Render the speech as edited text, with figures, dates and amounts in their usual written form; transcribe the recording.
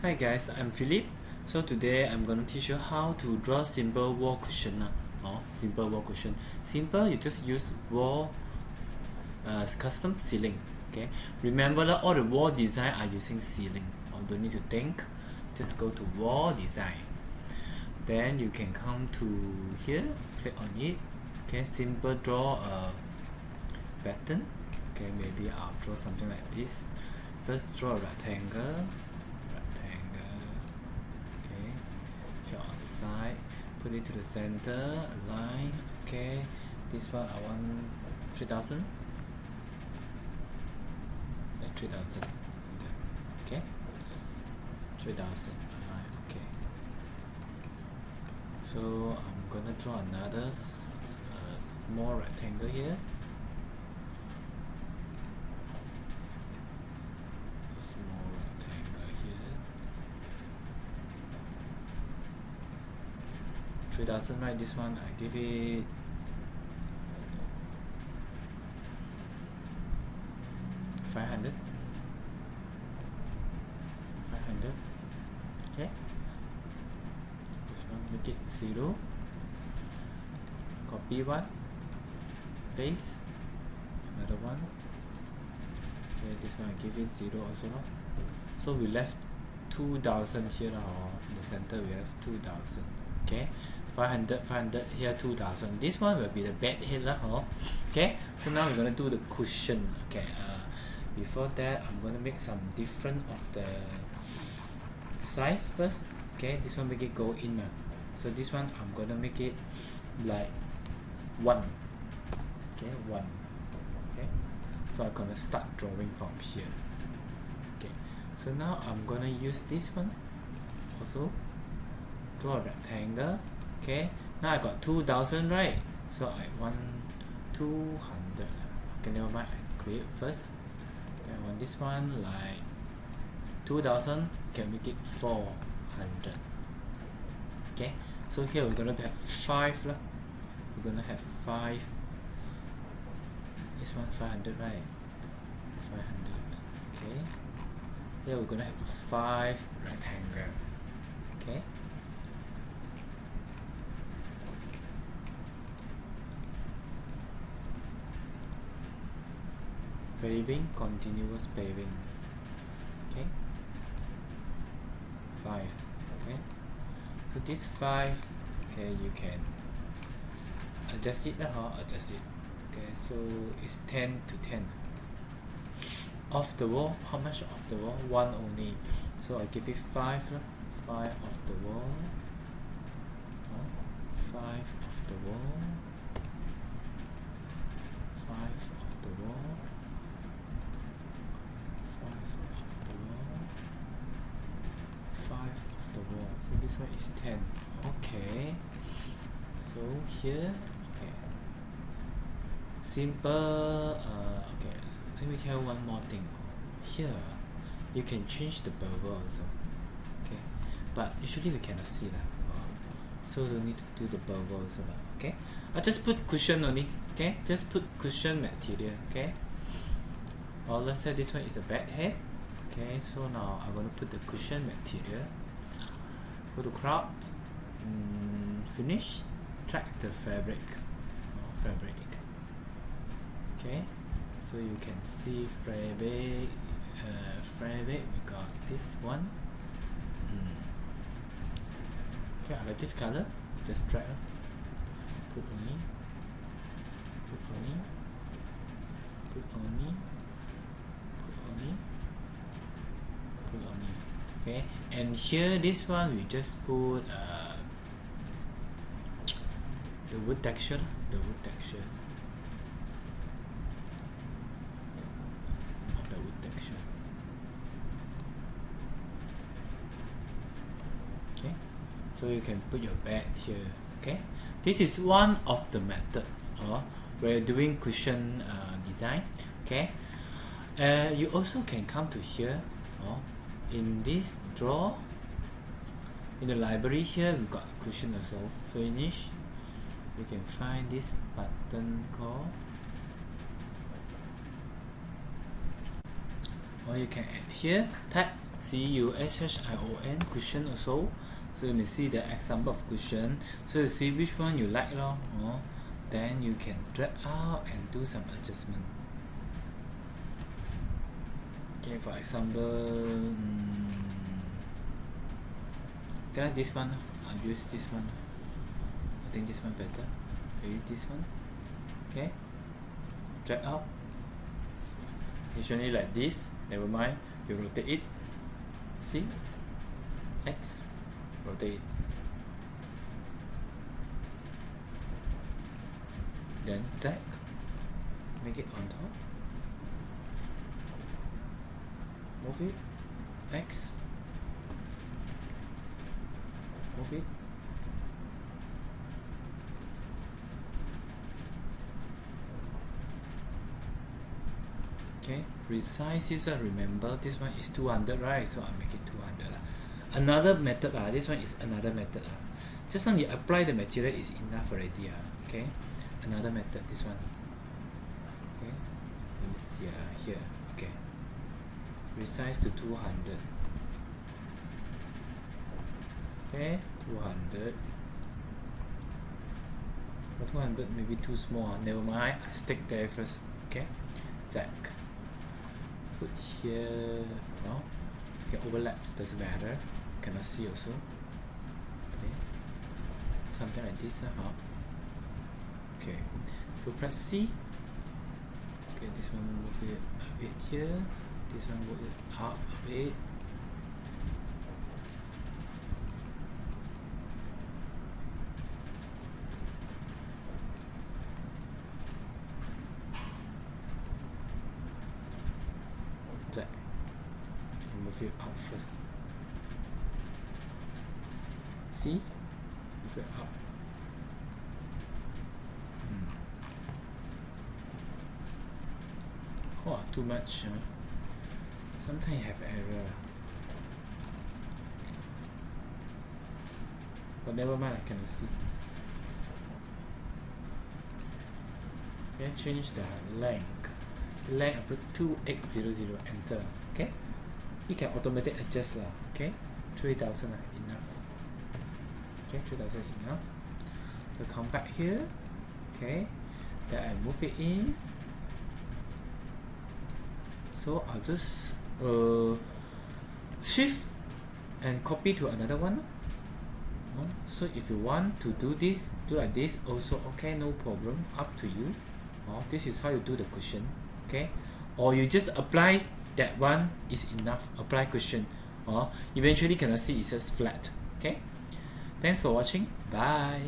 Hi guys, I'm Philip. So today I'm going to teach you how to draw simple wall cushion or simple wall cushion. Simple, you just use wall custom ceiling. Okay, remember that all the wall design are using ceiling. Don't need to think. Just go to wall design. Then you can come to here, click on it. Okay, simple draw a pattern. Okay, maybe I'll draw something like this. First draw a rectangle. On side, put it to the center, align. Okay, this one I want 3000. 3000. Okay, 3000. Align. Okay. So I'm gonna draw another small rectangle here. Small rectangle here. 3000, right? This one I give it 500. 500. Okay. This one make it 0. Copy one. Paste. Another one. Okay, this one I give it 0 also. So we left 2000 here, or in the center we have 2000. Okay. 500, 500 here, 2000. This one will be the bed head. Okay, so now we're going to do the cushion. Okay, before that I'm going to make some different of the size first. Okay, this one make it go in. So this one I'm going to make it like 1. Okay, 1. Okay, so I'm going to start drawing from here. Okay, so now I'm going to use this one also. Draw a rectangle. Okay, now I got 2000, right? So I want 200. Okay, never mind, I create first. Okay, I want this one like 2000. Can make it 400. Okay, so here we're gonna have 5. We're gonna have 5. This one 500, right? 500. Okay, here we're gonna have 5 rectangle. Okay. Paving, continuous paving. Okay, 5. Okay, so this 5, okay, you can adjust it. Adjust it. Okay, so it's 10 to 10. Off the wall, how much off the wall? 1 only. So I give it 5. 5 off the wall. 5 off the wall. 5 off the wall. 5 off the wall. So this one is 10. Okay. So here, okay. Simple. Okay. Let me tell you one more thing. Here, you can change the bevel also. Okay. But usually we cannot see that. So you need to do the bevel also. Okay. I just put cushion only. Okay. Just put cushion material. Okay. Or let's say this one is a bed head. Okay, so now I'm going to put the cushion material. Go to crop, finish, track the fabric. Okay, so you can see fabric. We got this one. Okay, I like this color. Just drag. Put only. Okay, and here this one we just put the wood texture. Okay, so you can put your bed here. Okay, this is one of the method we're doing cushion design. Okay, you also can come to here. In this drawer, in the library here, we got cushion also. Finish. You can find this button called or you can add here, type cushion cushion also. So you may see the example of cushion, so you see which one you like lor, then you can drag out and do some adjustment. Okay, for example, can I this one? I'll use this one. I think this one better. I'll use this one. Okay, drag out. Usually like this, never mind, you rotate it. See? X, rotate it. Then Z, make it on top. Move it. X, move it. Okay, resize is remember this one is 200, right? So I'll make it 200. Another method, this one is another method. Just when you apply the material is enough already. Okay, another method, this one. Okay, let me see here. Okay, resize to 200. Okay, 200. For 200 maybe too small. Never mind, I stick there first. Okay, Zack. Put here, no, okay, overlaps, doesn't matter, cannot see also. Okay, something like this, okay, so press C. Okay, this one move it a bit here, this one move it up a bit. Move it up first. See? Move it up. Oh, too much. Sometimes you have error. But never mind, I cannot see. Okay, change the length. Length, I put 2800, enter. Okay? You can automatically adjust lah. Okay, 3000 enough. Okay, 3000 enough. So come back here. Okay, then I move it in. So I'll just shift and copy to another one. So if you want to do this, do like this also okay, no problem, up to you. This is how you do the cushion. Okay, or you just apply that one is enough, apply cushion, or eventually cannot see it's just flat. Okay, thanks for watching, bye.